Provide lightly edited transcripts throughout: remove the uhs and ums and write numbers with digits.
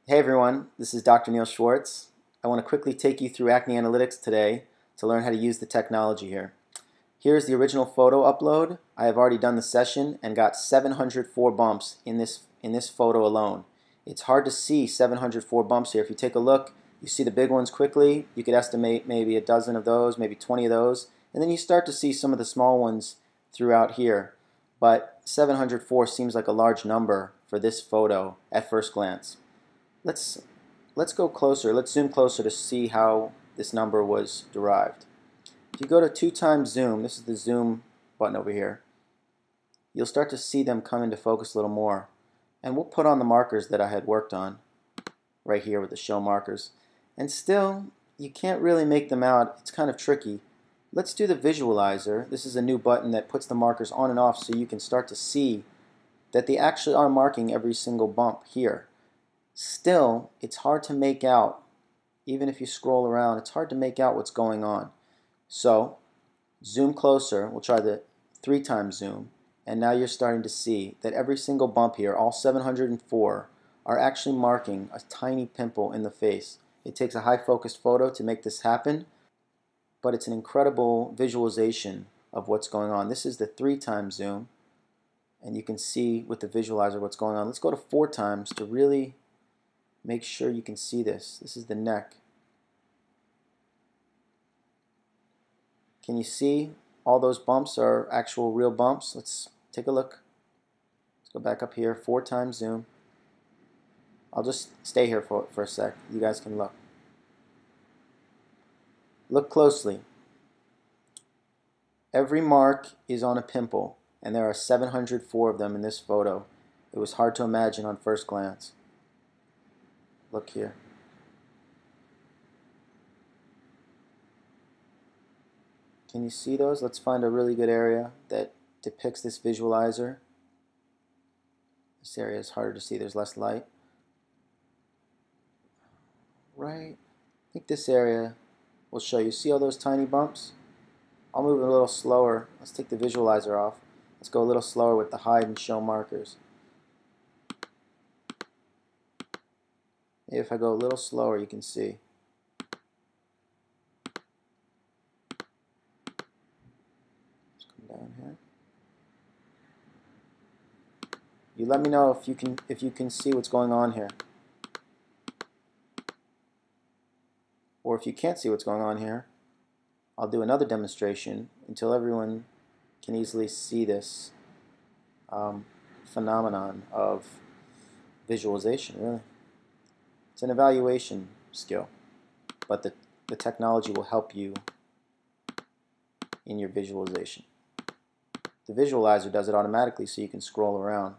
Hey everyone, this is Dr. Neil Schwartz. I want to quickly take you through Acne Analytics today to learn how to use the technology here. Here's the original photo upload. I have already done the session and got 704 bumps in this photo alone. It's hard to see 704 bumps here. If you take a look, you see the big ones quickly. You could estimate maybe a dozen of those, maybe 20 of those, and then you start to see some of the small ones throughout here. But 704 seems like a large number for this photo at first glance. Let's go closer. Let's zoom closer to see how this number was derived. If you go to 2 times zoom, this is the zoom button over here, you'll start to see them come into focus a little more. And we'll put on the markers that I had worked on right here with the show markers. And still, you can't really make them out. It's kind of tricky. Let's do the visualizer. This is a new button that puts the markers on and off so you can start to see that they actually are marking every single bump here. Still, it's hard to make out, even if you scroll around, it's hard to make out what's going on. So, zoom closer, we'll try the 3 times zoom, and now you're starting to see that every single bump here, all 704, are actually marking a tiny pimple in the face. It takes a high focused photo to make this happen, but it's an incredible visualization of what's going on. This is the 3 times zoom, and you can see with the visualizer what's going on. Let's go to 4 times to really make sure you can see this. This is the neck. Can you see all those bumps are actual real bumps? Let's take a look. Let's go back up here, 4 times zoom. I'll just stay here for a sec. You guys can look. Look closely. Every mark is on a pimple, and there are 704 of them in this photo. It was hard to imagine on first glance. Look here. Can you see those? Let's find a really good area that depicts this visualizer. This area is harder to see, there's less light. Right, I think this area will show you. See all those tiny bumps? I'll move it a little slower. Let's take the visualizer off. Let's go a little slower with the hide and show markers. Maybe if I go a little slower, you can see. Let's come down here. You let me know if you can see what's going on here. Or if you can't see what's going on here, I'll do another demonstration until everyone can easily see this phenomenon of visualization, really. It's an evaluation skill, but the technology will help you in your visualization. The visualizer does it automatically so you can scroll around.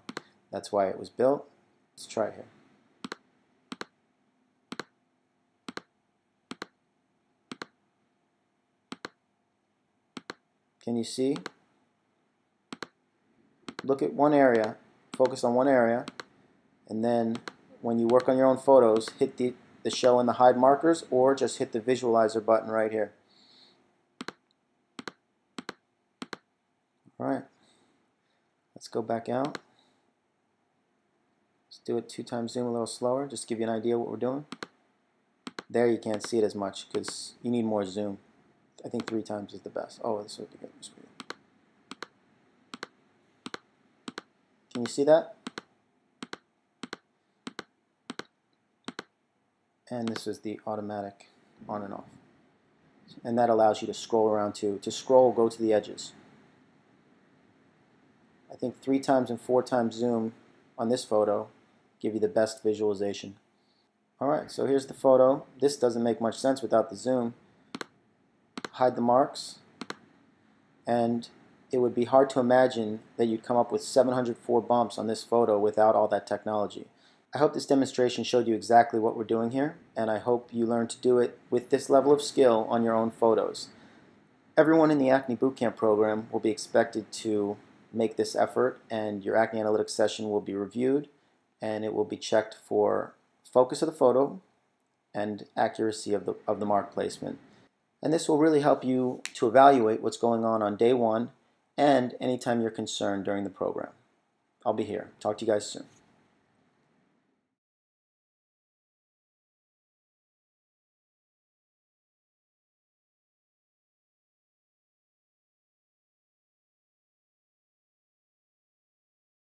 That's why it was built. Let's try it here. Can you see? Look at one area, focus on one area, and then when you work on your own photos, hit the show and the hide markers, or just hit the visualizer button right here. Alright, let's go back out. Let's do it 2 times zoom a little slower, just to give you an idea what we're doing. There you can't see it as much because you need more zoom. I think 3 times is the best. Oh, this would be good. Can you see that? And this is the automatic on and off. And that allows you to scroll around too. To scroll, go to the edges. I think 3 times and 4 times zoom on this photo give you the best visualization. Alright, so here's the photo. This doesn't make much sense without the zoom. Hide the marks, and it would be hard to imagine that you'd come up with 704 bumps on this photo without all that technology. I hope this demonstration showed you exactly what we're doing here, and I hope you learn to do it with this level of skill on your own photos. Everyone in the Acne Bootcamp program will be expected to make this effort, and your Acne Analytics session will be reviewed, and it will be checked for focus of the photo and accuracy of the mark placement. And this will really help you to evaluate what's going on day 1 and anytime you're concerned during the program. I'll be here. Talk to you guys soon.